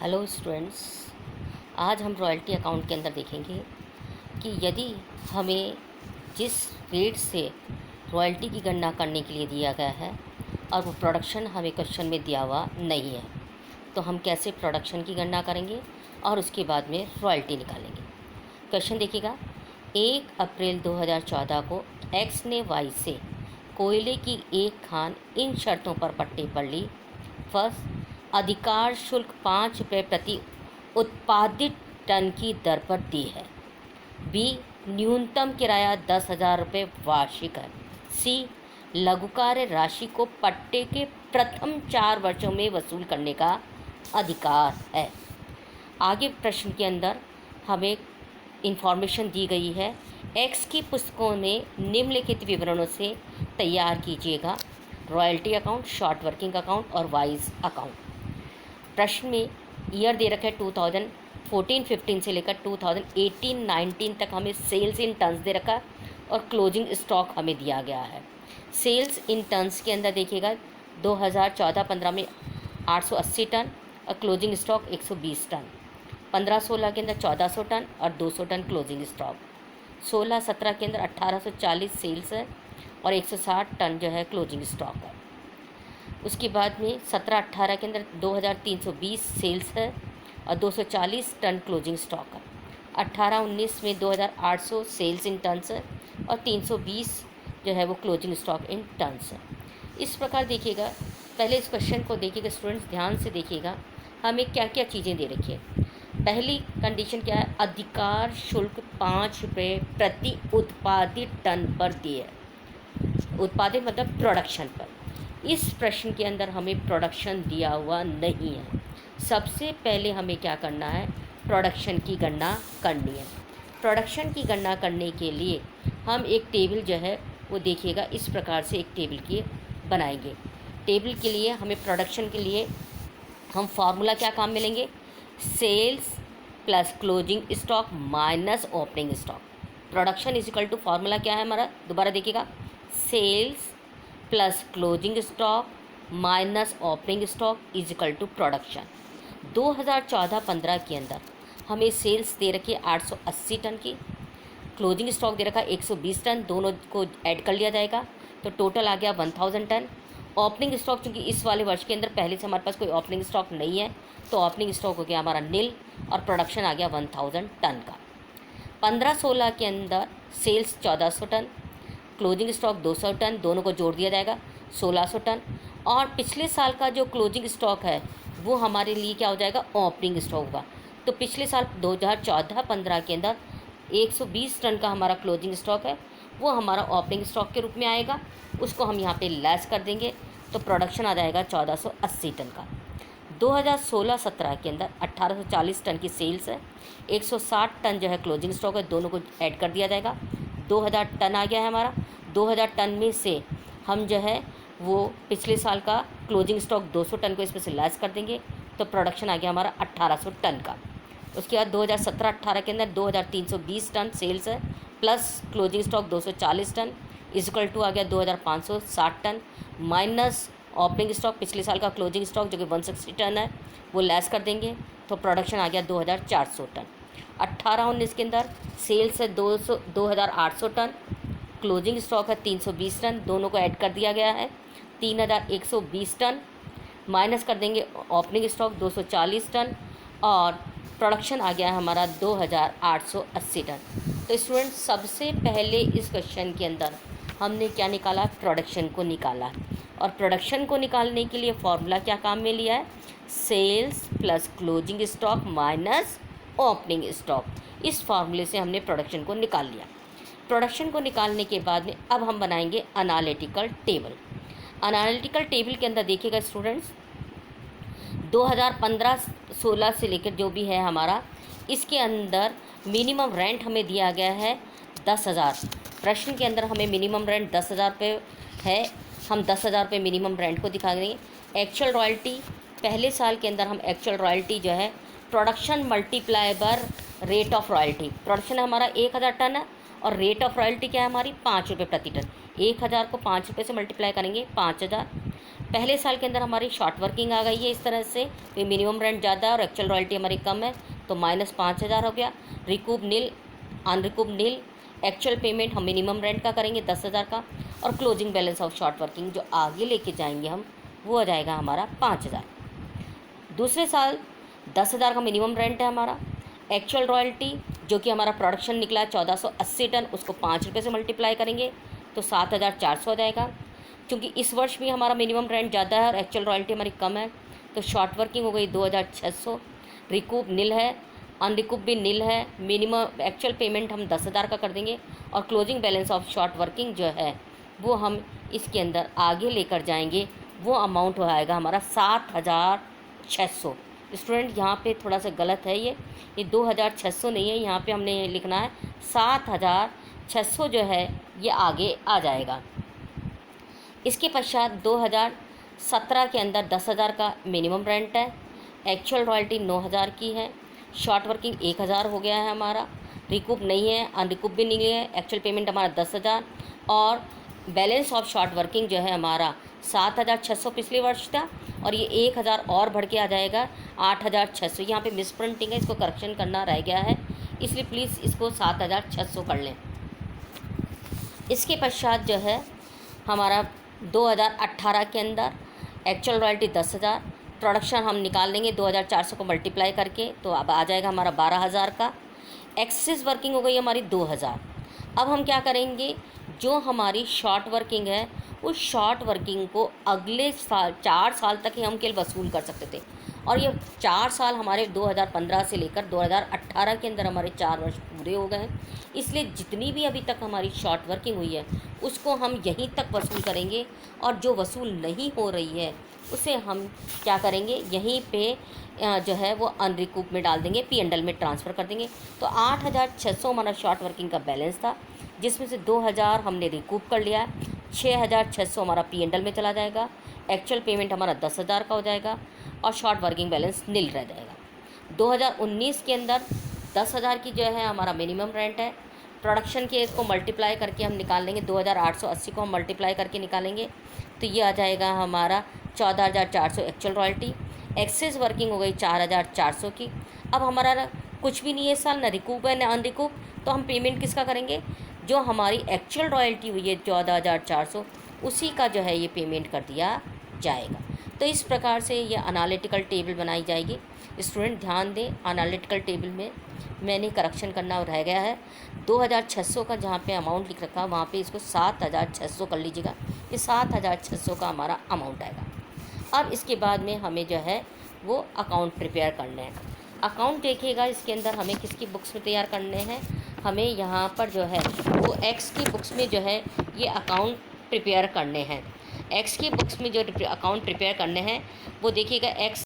Hello students, आज हम royalty account के अंदर देखेंगे कि यदि हमें जिस रेट से रॉयल्टी की गणना करने के लिए दिया गया है और वो प्रोडक्शन हमें क्वेश्चन में दिया हुआ नहीं है, तो हम कैसे प्रोडक्शन की गणना करेंगे और उसके बाद में रॉयल्टी निकालेंगे। क्वेश्चन देखिएगा, 1 अप्रैल 2014 को एक्स ने वाई से कोयले की एक खान इन शर्तों पर पट्टे पर ली। फर्स्ट, अधिकार शुल्क 5 रुपये प्रति उत्पादित टन की दर पर दी है। बी, न्यूनतम किराया 10,000 रुपये वार्षिक है। सी, लघुकार्य राशि को पट्टे के प्रथम 4 वर्षों में वसूल करने का अधिकार है। आगे प्रश्न के अंदर हमें इंफॉर्मेशन दी गई है, एक्स की पुस्तकों में निम्नलिखित विवरणों से तैयार कीजिएगा royalty account, short working account और वाइज अकाउंट। प्रश्न में ईयर दे रखा है 2014-15 से लेकर 2018-19 तक हमें सेल्स इन टन्स दे रखा है और क्लोजिंग स्टॉक हमें दिया गया है। सेल्स इन टन्स के अंदर देखिएगा 2014-15 में 880 टन और क्लोजिंग स्टॉक 120 टन। 15-16 के अंदर 1400 टन और 200 टन क्लोजिंग स्टॉक। 16-17 के अंदर 1840 सेल्स है और 160 टन जो है क्लोजिंग स्टॉक है। उसके बाद में 17-18 के अंदर 2320 सेल्स है और 240 टन क्लोजिंग स्टॉक है। 18-19 में 2800 सेल्स इन टन्स है और 320 जो है वो क्लोजिंग स्टॉक इन टन्स है। इस प्रकार देखिएगा, पहले इस क्वेश्चन को देखिएगा स्टूडेंट्स, ध्यान से देखिएगा हमें क्या क्या चीज़ें दे रखी है। पहली कंडीशन क्या है, अधिकार शुल्क 5 रुपये प्रति उत्पादित टन पर दिए है। उत्पादित मतलब प्रोडक्शन पर। इस प्रश्न के अंदर हमें प्रोडक्शन दिया हुआ नहीं है। सबसे पहले हमें क्या करना है, प्रोडक्शन की गणना करनी है। प्रोडक्शन की गणना करने के लिए हम एक टेबल जो है वो देखिएगा इस प्रकार से एक टेबल की बनाएंगे। टेबल के लिए हमें प्रोडक्शन के लिए हम फार्मूला क्या काम में लेंगे, sales plus closing stock minus opening stock. Production is equal to formula क्या है हमारा, दोबारा देखिएगा, sales plus closing stock minus opening stock is equal to production. 2014-15 के अंदर हमें सेल्स दे रखी है 880 टन की, क्लोजिंग स्टॉक दे रखा है 120 टन, दोनों को ऐड कर लिया जाएगा तो टोटल आ गया 1000 टन। ओपनिंग स्टॉक चूँकि इस वाले वर्ष के अंदर पहले से हमारे पास कोई ओपनिंग स्टॉक नहीं है तो ओपनिंग स्टॉक हो गया हमारा नील और प्रोडक्शन आ गया 1000 टन का। 15-16 के अंदर sales 1400 ton, closing stock 200 ton, दोनों को जोड़ दिया जाएगा 1600 टन। और पिछले साल का जो क्लोजिंग स्टॉक है वो हमारे लिए क्या हो जाएगा, ओपनिंग स्टॉक होगा। तो पिछले साल 2014-15 के अंदर 120 टन का हमारा क्लोजिंग स्टॉक है, वो हमारा ओपनिंग स्टॉक के रूप में आएगा। उसको हम यहाँ पे लेस कर देंगे तो प्रोडक्शन आ जाएगा 1480 टन का। 2016-17 के अंदर 1840 टन की सेल्स है, 160 टन जो है क्लोजिंग स्टॉक है, दोनों को ऐड कर दिया जाएगा, 2000 टन आ गया है हमारा। 2000 टन में से हम जो है वो पिछले साल का क्लोजिंग स्टॉक 200 टन को इसमें से लेस कर देंगे तो प्रोडक्शन आ गया हमारा 1800 टन का। उसके बाद 2017-18 के अंदर 2320 टन सेल्स है plus closing stock 240 ton equal to आ गया 2560 टन माइनस ओपनिंग स्टॉक पिछले साल का क्लोजिंग स्टॉक जो कि 160 टन है वो लेस कर देंगे तो प्रोडक्शन आ गया 2400 टन। 18-19 के अंदर सेल्स है 2800 टन, क्लोजिंग स्टॉक है 320 टन, दोनों को ऐड कर दिया गया है 3120 टन, माइनस कर देंगे ओपनिंग स्टॉक 240 टन और प्रोडक्शन आ गया है हमारा 2880 टन। तो स्टूडेंट सबसे पहले इस क्वेश्चन के अंदर हमने क्या निकाला, प्रोडक्शन को निकाला। और प्रोडक्शन को निकालने के लिए फॉर्मूला क्या काम में लिया है, sales plus closing stock minus opening stock. इस फार्मूले से हमने प्रोडक्शन को निकाल लिया। प्रोडक्शन को निकालने के बाद में अब हम बनाएंगे एनालिटिकल टेबल। एनालिटिकल टेबल के अंदर देखिएगा स्टूडेंट्स 2015-16 से लेकर जो भी है हमारा, इसके अंदर मिनिमम रेंट हमें दिया गया है 10,000। प्रश्न के अंदर हमें मिनिमम रेंट 10,000 रुपये है, हम 10,000 रुपये मिनिमम रेंट को दिखा देंगे। एक्चुअल रॉयल्टी, पहले साल के अंदर हम एक्चुअल रॉयल्टी जो है production multiply by rate of royalty, production हमारा 1000 टन है और रेट ऑफ रॉयल्टी क्या है हमारी 5 रुपये प्रति टन। 1000 को 5 रुपये से मल्टीप्लाई करेंगे 5000 पहले साल के अंदर हमारी शॉर्ट वर्किंग आ गई है इस तरह से, तो मिनिमम रेंट ज़्यादा है और एक्चुअल रॉयल्टी हमारी कम है, तो -5,000 हो गया। रिकूप नील, अनरिकूप नील। एक्चुअल पेमेंट हम मिनिमम रेंट का करेंगे 10,000 का, और closing balance of short working जो आगे लेके जाएंगे हम, वो आ जाएगा हमारा 5,000। दूसरे साल 10,000 का मिनिमम रेंट है हमारा। एक्चुअल रॉयल्टी जो कि हमारा प्रोडक्शन निकला 1480 टन, उसको 5 रुपये से मल्टीप्लाई करेंगे तो 7,400 हो जाएगा। क्योंकि इस वर्ष भी हमारा मिनिमम रेंट ज़्यादा है और एक्चुअल रॉयल्टी हमारी कम है, तो शॉर्ट वर्किंग हो गई 2,600। रिकूप नील है, अनरिकूप भी नील है। मिनिमम एक्चुअल पेमेंट हम 10,000 का कर देंगे, और closing balance of short working जो है वो हम इसके अंदर आगे लेकर जाएंगे, वो अमाउंट हो आएगा हमारा 7,600। स्टूडेंट यहाँ पे थोड़ा सा गलत है, ये 2,600 नहीं है, यहाँ पे हमने लिखना है 7,600 जो है ये आगे आ जाएगा। इसके पश्चात 2017 के अंदर 10,000 का मिनिमम रेंट है, एक्चुअल रॉयल्टी 9,000 की है, शॉर्ट वर्किंग 1,000 हो गया है हमारा, रिकूप नहीं है, अनरिकूप भी नहीं है, एक्चुअल पेमेंट हमारा 10,000, और बैलेंस ऑफ शॉर्ट वर्किंग जो है हमारा 7,600 पिछले वर्ष था, और ये 1,000 और बढ़ के आ जाएगा 8,600। यहाँ पे मिस प्रिंटिंग है, इसको करेक्शन करना रह गया है, इसलिए प्लीज़ इसको 7,600 कर लें। इसके पश्चात जो है हमारा 2018 के अंदर एक्चुअल रॉयल्टी 10,000, प्रोडक्शन हम निकाल लेंगे 2,400 को मल्टीप्लाई करके, तो अब आ जाएगा हमारा 12,000 का। एक्सेस वर्किंग हो गई हमारी 2,000। अब हम क्या करेंगे, जो हमारी शॉर्ट वर्किंग है उस शॉर्ट वर्किंग को अगले साल 4 साल तक ही हम केवल वसूल कर सकते थे, और ये 4 साल हमारे 2015 से लेकर 2018 के अंदर हमारे 4 वर्ष पूरे हो गए हैं। इसलिए जितनी भी अभी तक हमारी शॉर्ट वर्किंग हुई है उसको हम यहीं तक वसूल करेंगे, और जो वसूल नहीं हो रही है उसे हम क्या करेंगे, यहीं पे जो है वो अनरिकूप में डाल देंगे, P&L में ट्रांसफ़र कर देंगे। तो 8,600 हमारा शॉर्ट वर्किंग का बैलेंस था, जिसमें से 2,000 हमने रिकूप कर लिया, 6,600 हमारा P&L में चला जाएगा, एक्चुअल पेमेंट हमारा 10,000 का हो जाएगा, और शॉर्ट वर्किंग बैलेंस नील रह जाएगा। 2019 के अंदर 10,000 की जो है हमारा मिनिमम रेंट है, प्रोडक्शन के इसको मल्टीप्लाई करके हम निकाल लेंगे, 2,880 को हम मल्टीप्लाई करके निकालेंगे, तो ये आ जाएगा हमारा 14,400 एक्चुअल रॉयल्टी। एक्सेस वर्किंग हो गई 4,400 की। अब हमारा कुछ भी नहीं है इस साल, ना रिकूप है ना अनरिकूप, तो हम पेमेंट किसका करेंगे, जो हमारी एक्चुअल रॉयल्टी हुई है 14,400, उसी का जो है ये पेमेंट कर दिया जाएगा। तो इस प्रकार से ये एनालिटिकल टेबल बनाई जाएगी। स्टूडेंट ध्यान दें, एनालिटिकल टेबल में मैंने करेक्शन करना रह गया है, 2,600 का जहाँ पे अमाउंट लिख रखा है वहाँ पे इसको 7,600 कर लीजिएगा, ये 7,600 का हमारा अमाउंट आएगा। अब इसके बाद में हमें जो है वो अकाउंट प्रिपेयर करने हैं। अकाउंट देखिएगा, इसके अंदर हमें किसकी बुक्स में तैयार करने हैं, हमें यहाँ पर जो है वो एक्स की बुक्स में जो है ये अकाउंट प्रिपेयर करने हैं। एक्स की बुक्स में जो अकाउंट प्रिपेयर करने हैं वो देखिएगा, एक्स